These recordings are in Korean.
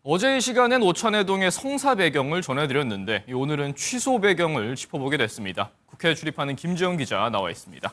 어제 이 시간엔 오찬회동의 성사 배경을 전해드렸는데 오늘은 취소 배경을 짚어보게 됐습니다. 국회에 출입하는 김지영 기자 나와 있습니다.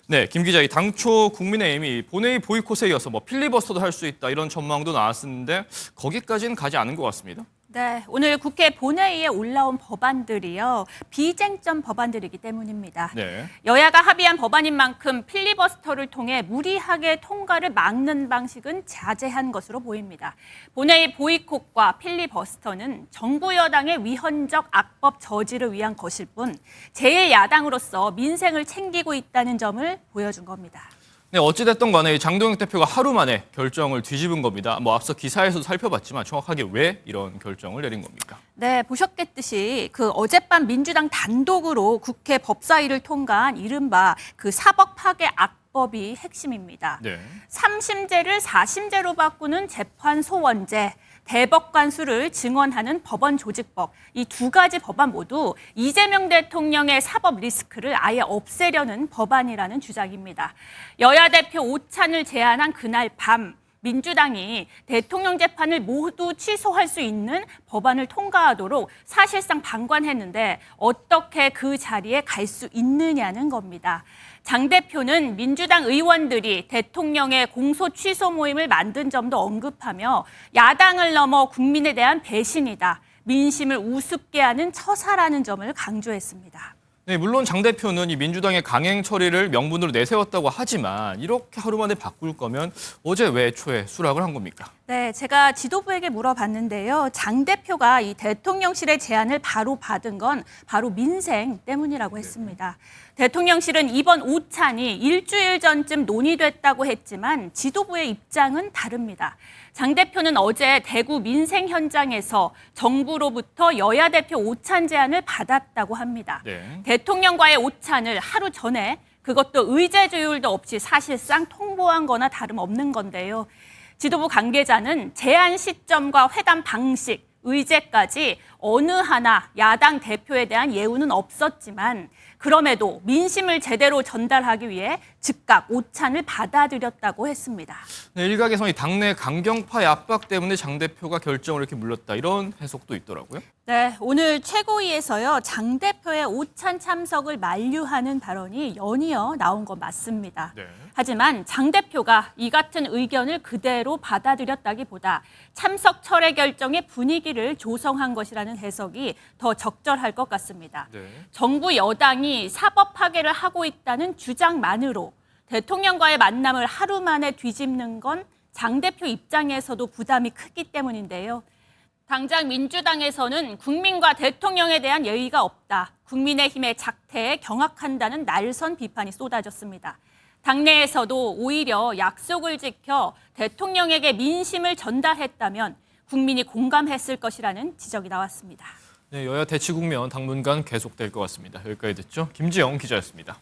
네, 김 기자, 당초 국민의힘이 본회의 보이콧에 이어서 필리버스터도 할 수 있다 이런 전망도 나왔었는데 거기까지는 가지 않은 것 같습니다. 네, 오늘 국회 본회의에 올라온 법안들이요. 비쟁점 법안들이기 때문입니다. 네. 여야가 합의한 법안인 만큼 필리버스터를 통해 무리하게 통과를 막는 방식은 자제한 것으로 보입니다. 본회의 보이콧과 필리버스터는 정부 여당의 위헌적 악법 저지를 위한 것일 뿐 제1야당으로서 민생을 챙기고 있다는 점을 보여준 겁니다. 네, 어찌됐든 간에 장동영 대표가 하루 만에 결정을 뒤집은 겁니다. 앞서 기사에서도 살펴봤지만 정확하게 왜 이런 결정을 내린 겁니까? 네, 보셨겠듯이 어젯밤 민주당 단독으로 국회 법사위를 통과한 이른바 사법 파괴 악법이 핵심입니다. 네. 3심제를 4심제로 바꾸는 재판 소원제, 대법관수를 증언하는 법원 조직법, 이 두 가지 법안 모두 이재명 대통령의 사법 리스크를 아예 없애려는 법안이라는 주장입니다. 여야 대표 오찬을 제안한 그날 밤 민주당이 대통령 재판을 모두 취소할 수 있는 법안을 통과하도록 사실상 방관했는데 어떻게 그 자리에 갈 수 있느냐는 겁니다. 장 대표는 민주당 의원들이 대통령의 공소 취소 모임을 만든 점도 언급하며 야당을 넘어 국민에 대한 배신이다, 민심을 우습게 하는 처사라는 점을 강조했습니다. 네, 물론 장 대표는 이 민주당의 강행 처리를 명분으로 내세웠다고 하지만 이렇게 하루 만에 바꿀 거면 어제 왜 애초에 수락을 한 겁니까? 네, 제가 지도부에게 물어봤는데요. 장 대표가 이 대통령실의 제안을 바로 받은 건 바로 민생 때문이라고 했습니다. 대통령실은 이번 오찬이 일주일 전쯤 논의됐다고 했지만 지도부의 입장은 다릅니다. 장 대표는 어제 대구 민생 현장에서 정부로부터 여야 대표 오찬 제안을 받았다고 합니다. 네. 대통령과의 오찬을 하루 전에 그것도 의제 조율도 없이 사실상 통보한 거나 다름없는 건데요. 지도부 관계자는 제안 시점과 회담 방식, 의제까지 어느 하나 야당 대표에 대한 예우는 없었지만 그럼에도 민심을 제대로 전달하기 위해 즉각 오찬을 받아들였다고 했습니다. 네, 일각에서 이 당내 강경파의 압박 때문에 장 대표가 결정을 이렇게 물렸다 이런 해석도 있더라고요. 네, 오늘 최고위에서요, 장 대표의 오찬 참석을 만류하는 발언이 연이어 나온 건 맞습니다. 네. 하지만 장 대표가 이 같은 의견을 그대로 받아들였다기보다 참석 철회 결정의 분위기를 조성한 것이라는 해석이 더 적절할 것 같습니다. 네. 정부 여당이 사법 파괴를 하고 있다는 주장만으로 대통령과의 만남을 하루 만에 뒤집는 건 장 대표 입장에서도 부담이 크기 때문인데요. 당장 민주당에서는 국민과 대통령에 대한 예의가 없다, 국민의힘의 작태에 경악한다는 날선 비판이 쏟아졌습니다. 당내에서도 오히려 약속을 지켜 대통령에게 민심을 전달했다면 국민이 공감했을 것이라는 지적이 나왔습니다. 네, 여야 대치 국면 당분간 계속될 것 같습니다. 여기까지 듣죠. 김지영 기자였습니다.